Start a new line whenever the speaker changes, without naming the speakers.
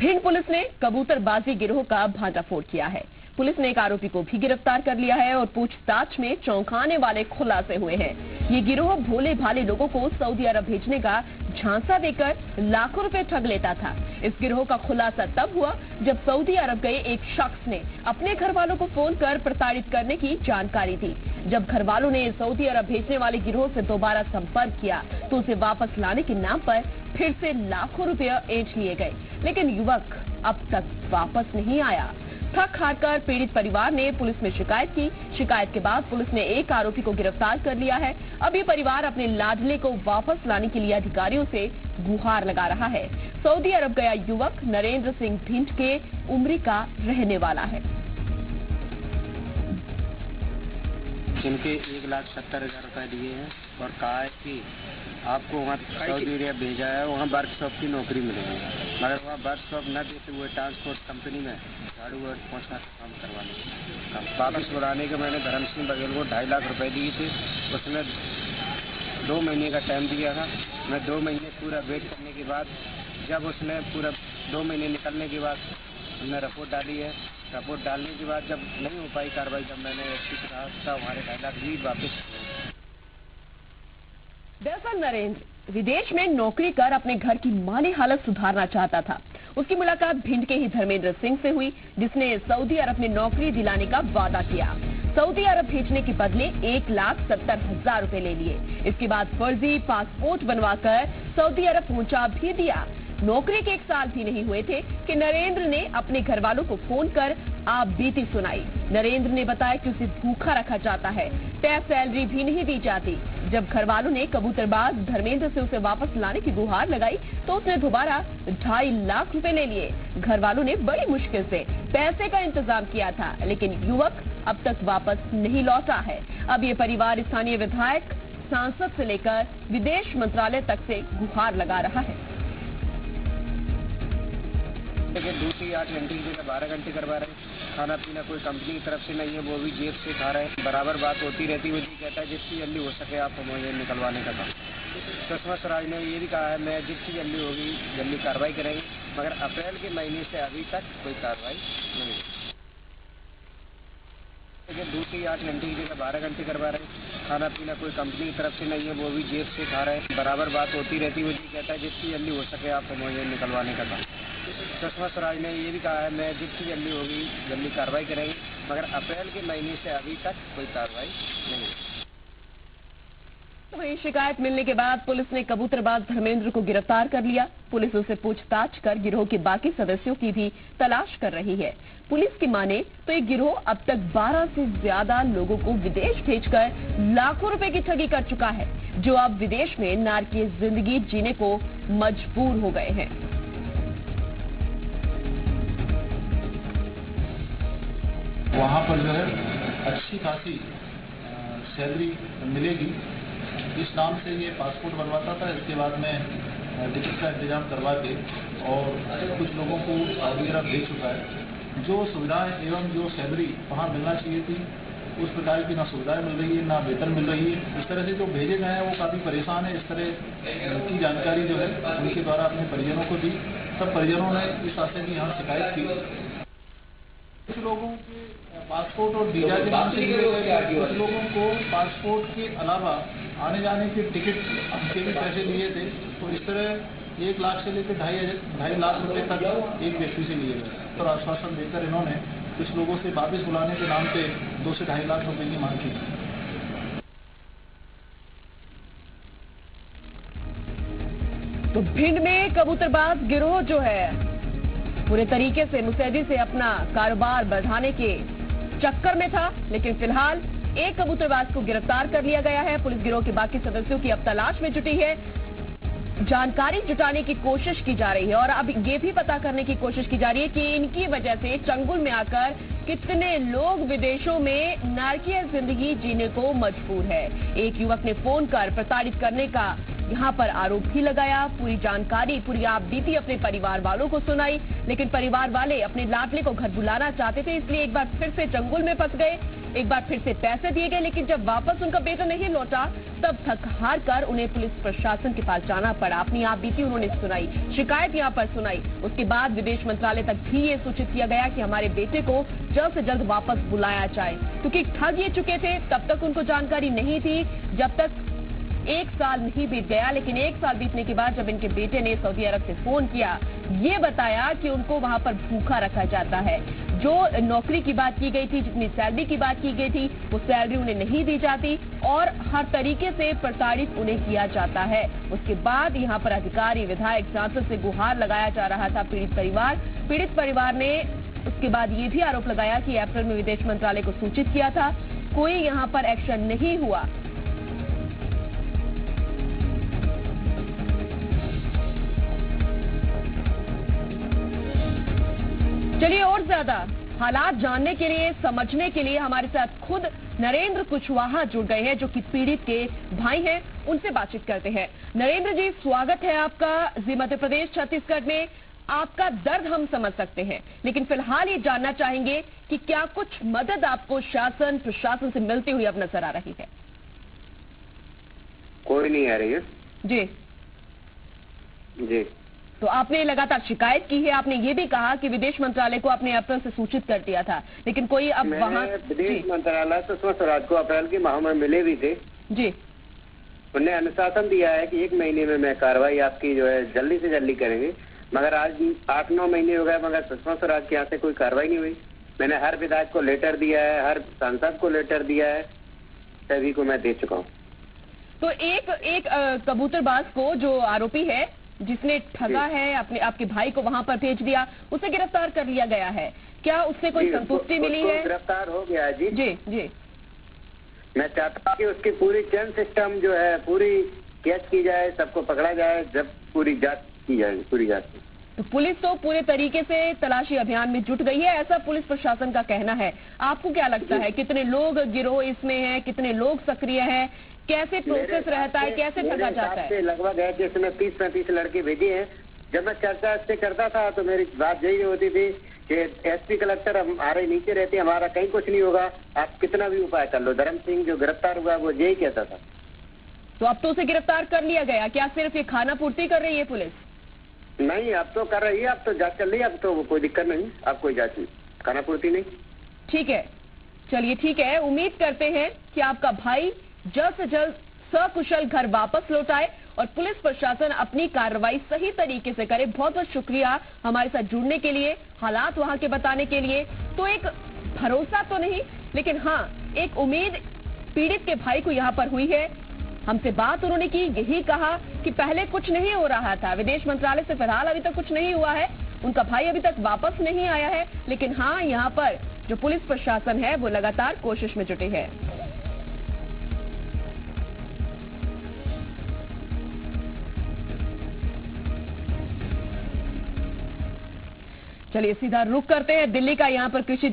Bhind police ने कबूतरबाजी गिरोह का भांडाफोड़ किया है। पुलिस ने एक आरोपी को भी गिरफ्तार कर लिया है और पूछताछ में चौंकाने वाले खुलासे हुए हैं। ये गिरोह भोले भाले लोगों को सऊदी अरब भेजने का झांसा देकर लाखों रुपए ठग लेता था। इस गिरोह का खुलासा तब हुआ जब सऊदी अरब गए एक शख्स ने अपने घर वालों को फोन कर प्रताड़ित करने की जानकारी दी। जब घर वालों ने सऊदी अरब भेजने वाले गिरोह से दोबारा संपर्क किया तो उसे वापस लाने के नाम पर फिर से लाखों रुपए ऐंठ लिए गए, लेकिन युवक अब तक वापस नहीं आया। थक हारकर पीड़ित परिवार ने पुलिस में शिकायत की। शिकायत के बाद पुलिस ने एक आरोपी को गिरफ्तार कर लिया है। अब ये परिवार अपने लाडले को वापस लाने के लिए अधिकारियों से गुहार लगा रहा है। सऊदी अरब गया युवक नरेंद्र सिंह भिंड के उमरी का रहने वाला है।
जिनके 1,70,000 रुपए दिए हैं और कहा है कि आपको वहाँ सऊदी अरब भेजा है, वहाँ वर्कशॉप की नौकरी मिलेगी, मगर वहाँ वर्कशॉप न देते हुए ट्रांसपोर्ट कंपनी में झाड़ू और पोंछा का काम करवाने वापस बुलाने के मैंने धर्म सिंह बघेल को 2.5 लाख रुपए दिए थे। उसने 2 महीने का टाइम दिया था। मैं 2 महीने पूरा वेट करने के बाद जब उसने पूरा 2 महीने निकलने के बाद हमने रिपोर्ट डाली है। रिपोर्ट डालने के बाद जब नहीं हो पाई कार्रवाई, जब मैंने एसपी से कहा था हमारे 2.5 लाख भी वापस।
दरअसल नरेंद्र विदेश में नौकरी कर अपने घर की माली हालत सुधारना चाहता था। उसकी मुलाकात भिंड के ही धर्मेंद्र सिंह से हुई, जिसने सऊदी अरब में नौकरी दिलाने का वादा किया। सऊदी अरब भेजने के बदले 1,70,000 रुपए ले लिए। इसके बाद फर्जी पासपोर्ट बनवाकर सऊदी अरब पहुंचा भी दिया। नौकरी के 1 साल भी नहीं हुए थे कि नरेंद्र ने अपने घर वालों को फोन कर आप बीती सुनाई। नरेंद्र ने बताया कि उसे भूखा रखा जाता है, तय सैलरी भी नहीं दी जाती। जब घर वालों ने कबूतरबाज धर्मेंद्र से उसे वापस लाने की गुहार लगाई तो उसने दोबारा 2.5 लाख रुपए ले लिए। घर वालों ने बड़ी मुश्किल से पैसे का इंतजाम किया था, लेकिन युवक अब तक वापस नहीं लौटा है। अब ये परिवार स्थानीय विधायक, सांसद से लेकर विदेश मंत्रालय तक से गुहार लगा रहा है।
ड्यूटी 8 घंटे की जगह 12 घंटे करवा रहे हैं। खाना पीना कोई कंपनी की तरफ से नहीं है, वो भी जेब से खा रहे हैं। बराबर बात होती रहती है। जी कहता है जितनी जल्दी हो सके आप मुझे निकलवाने का काम। सुषमा स्वराज ने ये भी कहा है मैं जितनी जल्दी होगी जल्दी कार्रवाई करेंगे, मगर अप्रैल के महीने से अभी तक कोई कार्रवाई नहीं हुई। ड्यूटी 8 घंटे की जगह 12 घंटे करवा रहे हैं। खाना पीना कोई कंपनी की तरफ से नहीं है, वो भी जेब से खा रहे हैं। बराबर बात होती रहती है। जी कहता है जितनी जल्दी हो सके आप मुझे निकलवाने का काम। सुषमा स्वराज ने ये भी कहा है मैं जितनी जल्दी होगी जल्दी कार्रवाई करेंगे, मगर अप्रैल के महीने से अभी तक कोई कार्रवाई नहीं हुई।
वहीं शिकायत मिलने के बाद पुलिस ने कबूतरबाज धर्मेंद्र को गिरफ्तार कर लिया। पुलिस उसे पूछताछ कर गिरोह के बाकी सदस्यों की भी तलाश कर रही है। पुलिस की माने तो ये गिरोह अब तक 12 से ज्यादा लोगों को विदेश भेजकर लाखों रुपए की ठगी कर चुका है, जो अब विदेश में नारकीय जिंदगी जीने को मजबूर हो गए हैं।
वहाँ पर जो है अच्छी खासी सैलरी मिलेगी, इस नाम से ये पासपोर्ट बनवाता था। इसके बाद में टिकट का इंतजाम करवा के और कुछ लोगों को सऊदी अरब भेज चुका है। जो सुविधाएं एवं जो सैलरी वहाँ मिलना चाहिए थी, उस प्रकार की ना सुविधाएं मिल रही है, ना वेतन मिल रही है। इस तरह से जो भेजे गए हैं वो काफ़ी परेशान है। इस तरह की जानकारी जो है उनके द्वारा अपने परिजनों को दी। सब परिजनों ने इस आशय की यहाँ शिकायत की। कुछ लोगों के पासपोर्ट और वीजा के नाम से लिए गए, कुछ लोगों को पासपोर्ट के अलावा आने जाने के टिकट के भी पैसे लिए थे। तो इस तरह 1 लाख से लेकर 2.5 लाख रुपए तक एक व्यक्ति से लिए गए। और आश्वासन देकर इन्होंने कुछ लोगों से वापस बुलाने के नाम पे 2 से 2.5 लाख रुपए की मांग की।
तो भिंड में कबूतरबाज गिरोह जो है पूरे तरीके से मुस्तैदी से अपना कारोबार बढ़ाने के चक्कर में था, लेकिन फिलहाल एक कबूतरबाज को गिरफ्तार कर लिया गया है। पुलिस गिरोह के बाकी सदस्यों की अब तलाश में जुटी है। जानकारी जुटाने की कोशिश की जा रही है और अब ये भी पता करने की कोशिश की जा रही है कि इनकी वजह से चंगुल में आकर कितने लोग विदेशों में नारकीय जिंदगी जीने को मजबूर है। एक युवक ने फोन कर प्रताड़ित करने का यहाँ पर आरोप भी लगाया। पूरी जानकारी, पूरी आप बीती अपने परिवार वालों को सुनाई, लेकिन परिवार वाले अपने लाडले को घर बुलाना चाहते थे, इसलिए एक बार फिर से चंगुल में फंस गए। एक बार फिर से पैसे दिए गए, लेकिन जब वापस उनका बेटा नहीं लौटा तब थक हार कर उन्हें पुलिस प्रशासन के पास जाना पड़ा। अपनी आप बीती उन्होंने सुनाई, शिकायत यहाँ पर सुनाई। उसके बाद विदेश मंत्रालय तक भी ये सूचित किया गया कि हमारे बेटे को जल्द से जल्द वापस बुलाया जाए, क्योंकि ठग ये चुके थे। तब तक उनको जानकारी नहीं थी, जब तक 1 साल नहीं बीत गया। लेकिन 1 साल बीतने के बाद जब इनके बेटे ने सऊदी अरब से फोन किया, ये बताया कि उनको वहां पर भूखा रखा जाता है। जो नौकरी की बात की गई थी, जितनी सैलरी की बात की गई थी, वो सैलरी उन्हें नहीं दी जाती और हर तरीके से प्रताड़ित उन्हें किया जाता है। उसके बाद यहाँ पर अधिकारी, विधायक, सांसद से गुहार लगाया जा रहा था पीड़ित परिवार ने उसके बाद ये भी आरोप लगाया कि अप्रैल में विदेश मंत्रालय को सूचित किया था, कोई यहाँ पर एक्शन नहीं हुआ। चलिए और ज्यादा हालात जानने के लिए, समझने के लिए हमारे साथ खुद नरेंद्र कुशवाहा जुड़ गए हैं, जो कि पीड़ित के भाई हैं। उनसे बातचीत करते हैं। नरेंद्र जी, स्वागत है आपका जी मध्य प्रदेश छत्तीसगढ़ में। आपका दर्द हम समझ सकते हैं, लेकिन फिलहाल ये जानना चाहेंगे कि क्या कुछ मदद आपको शासन प्रशासन से मिलती हुई अब नजर आ रही है?
कोई नहीं आ रही है
जी
जी।
तो आपने लगातार शिकायत की है, आपने ये भी कहा कि विदेश मंत्रालय को आपने अप्रैल से सूचित कर दिया था, लेकिन कोई अब वहाँ
विदेश मंत्रालय सुषमा स्वराज को अप्रैल के माह में मिले भी थे
जी।
उन्हें अनुशासन दिया है कि 1 महीने में मैं कार्रवाई आपकी जो है जल्दी से जल्दी करेंगे, मगर आज 8-9 महीने हो गए, मगर सुषमा स्वराज के यहाँ से कोई कार्रवाई नहीं हुई। मैंने हर विधायक को लेटर दिया है, हर सांसद को लेटर दिया है, सभी को मैं दे चुका हूँ।
तो एक कबूतरबाज को, जो आरोपी है जिसने ठगा है, आपके भाई को वहां पर भेज दिया, उसे गिरफ्तार कर लिया गया है। क्या उससे कोई संतुष्टि मिली है?
गिरफ्तार हो गया है जी।
जी जी।
मैं चाहता हूँ कि उसकी पूरी चेन सिस्टम जो है पूरी कैच की जाए, सबको पकड़ा जाए, जब पूरी जांच की जाए, पूरी जांच।
तो पुलिस तो पूरे तरीके से तलाशी अभियान में जुट गई है, ऐसा पुलिस प्रशासन का कहना है। आपको क्या लगता है, कितने लोग गिरोह इसमें हैं, कितने लोग सक्रिय हैं, कैसे प्रोसेस रहता है, कैसे ठगा जाता है?
लगभग है कि इसमें 30-35 लड़के भेजे हैं। जब मैं चर्चा इससे करता था तो मेरी बात यही होती थी कि एसपी कलेक्टर हमारे नीचे रहते, हमारा कहीं कुछ नहीं होगा, आप कितना भी उपाय कर लो। धर्म सिंह जो गिरफ्तार हुआ वो यही कहता था।
तो अब तो उसे गिरफ्तार कर लिया गया, क्या सिर्फ ये खाना पूर्ति कर रही है पुलिस?
नहीं, अब तो कर रही है, अब तो जांच चल रही है, अब तो कोई दिक्कत नहीं, अब कोई जांच नहीं, खाना पूर्ति नहीं।
ठीक है, चलिए ठीक है। उम्मीद करते हैं कि आपका भाई जल्द से जल्द सकुशल घर वापस लौट आए और पुलिस प्रशासन अपनी कार्रवाई सही तरीके से करे। बहुत बहुत शुक्रिया हमारे साथ जुड़ने के लिए, हालात वहां के बताने के लिए। तो एक भरोसा तो नहीं, लेकिन हाँ एक उम्मीद पीड़ित के भाई को यहाँ पर हुई है। हमसे बात उन्होंने की, यही कहा कि पहले कुछ नहीं हो रहा था, विदेश मंत्रालय से फिलहाल अभी तक कुछ नहीं हुआ है, उनका भाई अभी तक वापस नहीं आया है, लेकिन हाँ यहाँ पर जो पुलिस प्रशासन है वो लगातार कोशिश में जुटे है। चलिए सीधा रुख करते हैं दिल्ली का। यहाँ पर कृषि